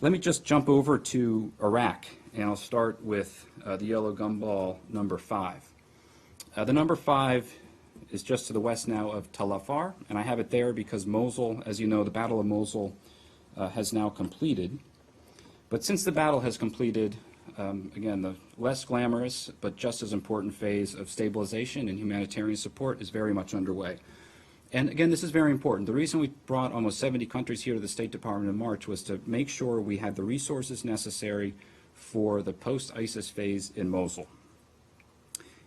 Let me just jump over to Iraq, and I'll start with the yellow gumball number 5. The number 5 is just to the west now of Tal Afar, and I have it there because Mosul, as you know, the Battle of Mosul has now completed. But since the battle has completed, again, the less glamorous but just as important phase of stabilization and humanitarian support is very much underway. And again, this is very important. The reason we brought almost 70 countries here to the State Department in March was to make sure we had the resources necessary for the post-ISIS phase in Mosul.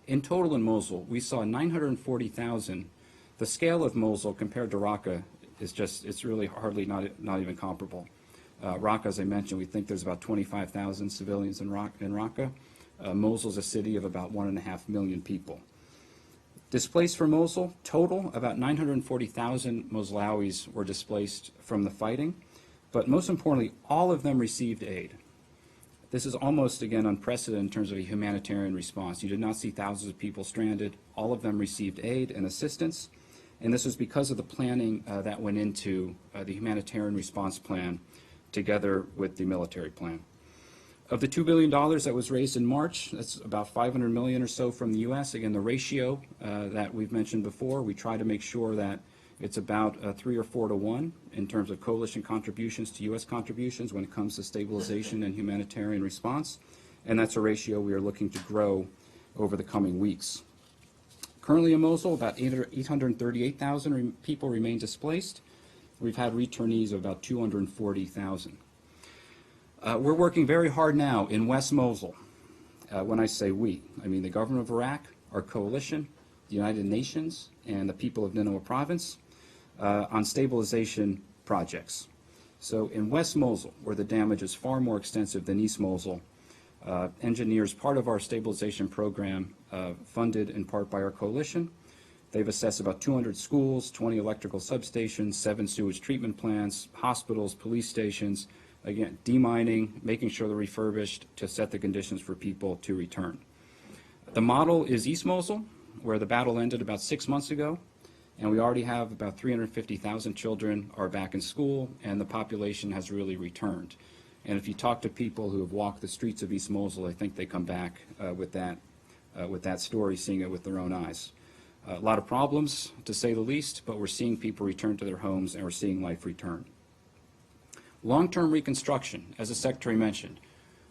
In total in Mosul, we saw 940,000. The scale of Mosul compared to Raqqa is just, it's really hardly not even comparable. Raqqa, as I mentioned, we think there's about 25,000 civilians in Raqqa. Mosul is a city of about 1.5 million people. Displaced from Mosul, total, about 940,000 Mosulawis were displaced from the fighting, but most importantly, all of them received aid. This is almost, again, unprecedented in terms of a humanitarian response. You did not see thousands of people stranded. All of them received aid and assistance, and this was because of the planning that went into the humanitarian response plan together with the military plan. Of the $2 billion that was raised in March, that's about $500 million or so from the U.S. Again, the ratio that we've mentioned before, we try to make sure that it's about 3 or 4 to 1 in terms of coalition contributions to U.S. contributions when it comes to stabilization and humanitarian response, and that's a ratio we are looking to grow over the coming weeks. Currently in Mosul, about 838,000 people remain displaced. We've had returnees of about 240,000. We're working very hard now in West Mosul. When I say we, I mean the government of Iraq, our coalition, the United Nations, and the people of Nineveh province on stabilization projects. So in West Mosul, where the damage is far more extensive than East Mosul, engineers, part of our stabilization program, funded in part by our coalition, they've assessed about 200 schools, 20 electrical substations, 7 sewage treatment plants, hospitals, police stations, again, demining, making sure they're refurbished to set the conditions for people to return. The model is East Mosul, where the battle ended about 6 months ago, and we already have about 350,000 children are back in school, and the population has really returned. And if you talk to people who have walked the streets of East Mosul, I think they come back with that story, seeing it with their own eyes. A lot of problems, to say the least, but we're seeing people return to their homes, and we're seeing life return. Long-term reconstruction, as the Secretary mentioned,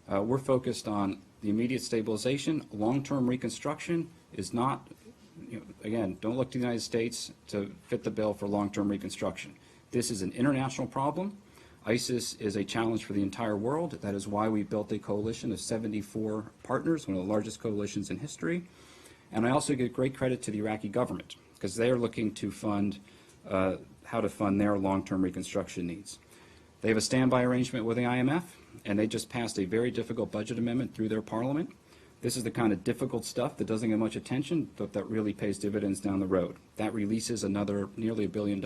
we're focused on the immediate stabilization. Long-term reconstruction is not, again, don't look to the United States to fit the bill for long-term reconstruction. This is an international problem. ISIS is a challenge for the entire world. That is why we built a coalition of 74 partners, one of the largest coalitions in history. And I also give great credit to the Iraqi government, because they are looking to fund, how to fund their long-term reconstruction needs. They have a standby arrangement with the IMF, and they just passed a very difficult budget amendment through their parliament. This is the kind of difficult stuff that doesn't get much attention, but that really pays dividends down the road. That releases another nearly $1 billion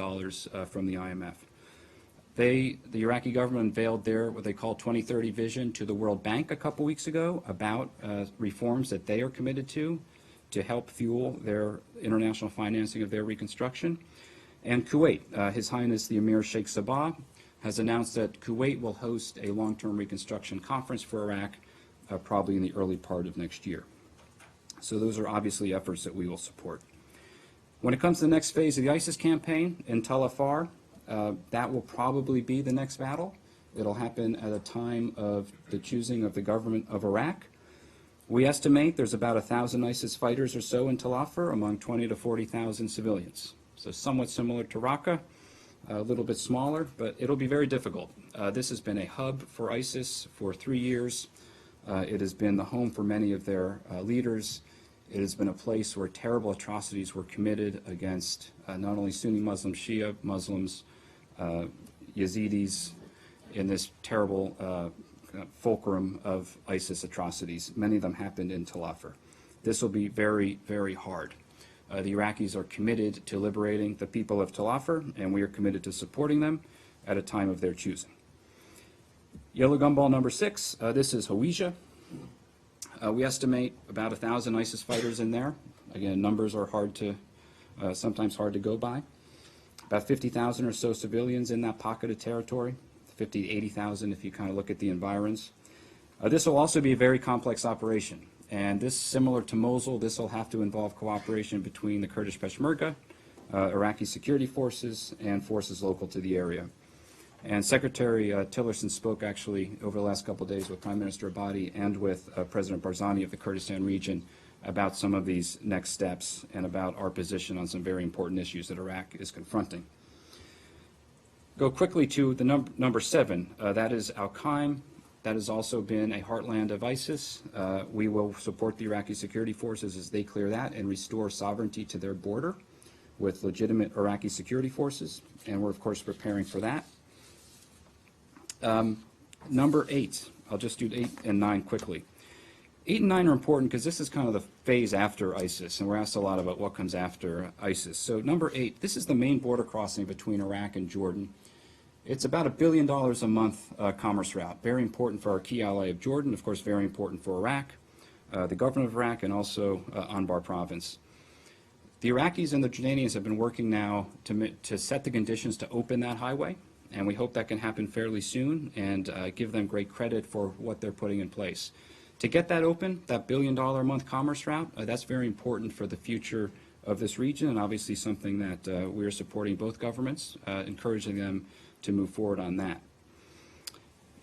from the IMF. The Iraqi government unveiled their, what they call 2030 vision to the World Bank a couple weeks ago about reforms that they are committed to help fuel their international financing of their reconstruction. And Kuwait, His Highness the Emir Sheikh Sabah, has announced that Kuwait will host a long-term reconstruction conference for Iraq probably in the early part of next year. So those are obviously efforts that we will support. When it comes to the next phase of the ISIS campaign in Tal Afar, that will probably be the next battle. It'll happen at a time of the choosing of the government of Iraq. We estimate there's about 1,000 ISIS fighters or so in Tal Afar among 20 to 40,000 civilians. So somewhat similar to Raqqa, a little bit smaller, but it'll be very difficult. This has been a hub for ISIS for 3 years. It has been the home for many of their leaders. It has been a place where terrible atrocities were committed against not only Sunni Muslims, Shia Muslims, Yazidis, in this terrible fulcrum of ISIS atrocities. Many of them happened in Tal Afar. This will be very, very hard. The Iraqis are committed to liberating the people of Tal Afar, and we are committed to supporting them at a time of their choosing. Yellow gumball number 6, this is Hawija. We estimate about 1,000 ISIS fighters in there. Again, numbers are hard to, sometimes hard to go by. About 50,000 or so civilians in that pocket of territory. 50 to 80,000 if you kind of look at the environs. This will also be a very complex operation. And this, similar to Mosul, this will have to involve cooperation between the Kurdish Peshmerga, Iraqi security forces, and forces local to the area. And Secretary Tillerson spoke actually over the last couple of days with Prime Minister Abadi and with President Barzani of the Kurdistan region about some of these next steps and about our position on some very important issues that Iraq is confronting. Go quickly to the number 7. That is Al-Qaim. That has also been a heartland of ISIS. We will support the Iraqi security forces as they clear that and restore sovereignty to their border with legitimate Iraqi security forces, and we're, of course, preparing for that. Number 8, I'll just do 8 and 9 quickly. 8 and 9 are important because this is kind of the phase after ISIS, and we're asked a lot about what comes after ISIS. So number 8, this is the main border crossing between Iraq and Jordan. It's about $1 billion a month commerce route, very important for our key ally of Jordan, of course very important for Iraq, the government of Iraq, and also Anbar province. The Iraqis and the Jordanians have been working now to set the conditions to open that highway, and we hope that can happen fairly soon and give them great credit for what they're putting in place. To get that open, that $1 billion a month commerce route, that's very important for the future of this region, and obviously something that we are supporting both governments, encouraging them to move forward on that.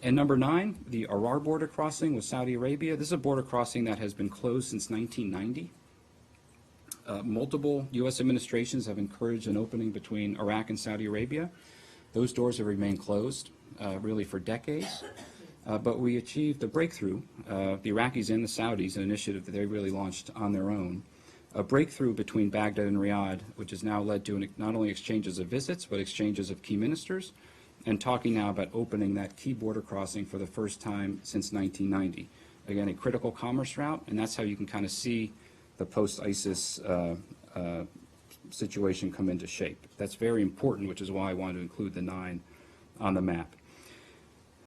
And number 9, the Arar border crossing with Saudi Arabia. This is a border crossing that has been closed since 1990. Multiple U.S. administrations have encouraged an opening between Iraq and Saudi Arabia. Those doors have remained closed really for decades. But we achieved a breakthrough, the Iraqis and the Saudis, an initiative that they really launched on their own, a breakthrough between Baghdad and Riyadh, which has now led to not only exchanges of visits, but exchanges of key ministers, and talking now about opening that key border crossing for the first time since 1990. Again, a critical commerce route, and that's how you can kind of see the post-ISIS situation come into shape. That's very important, which is why I wanted to include the 9 on the map.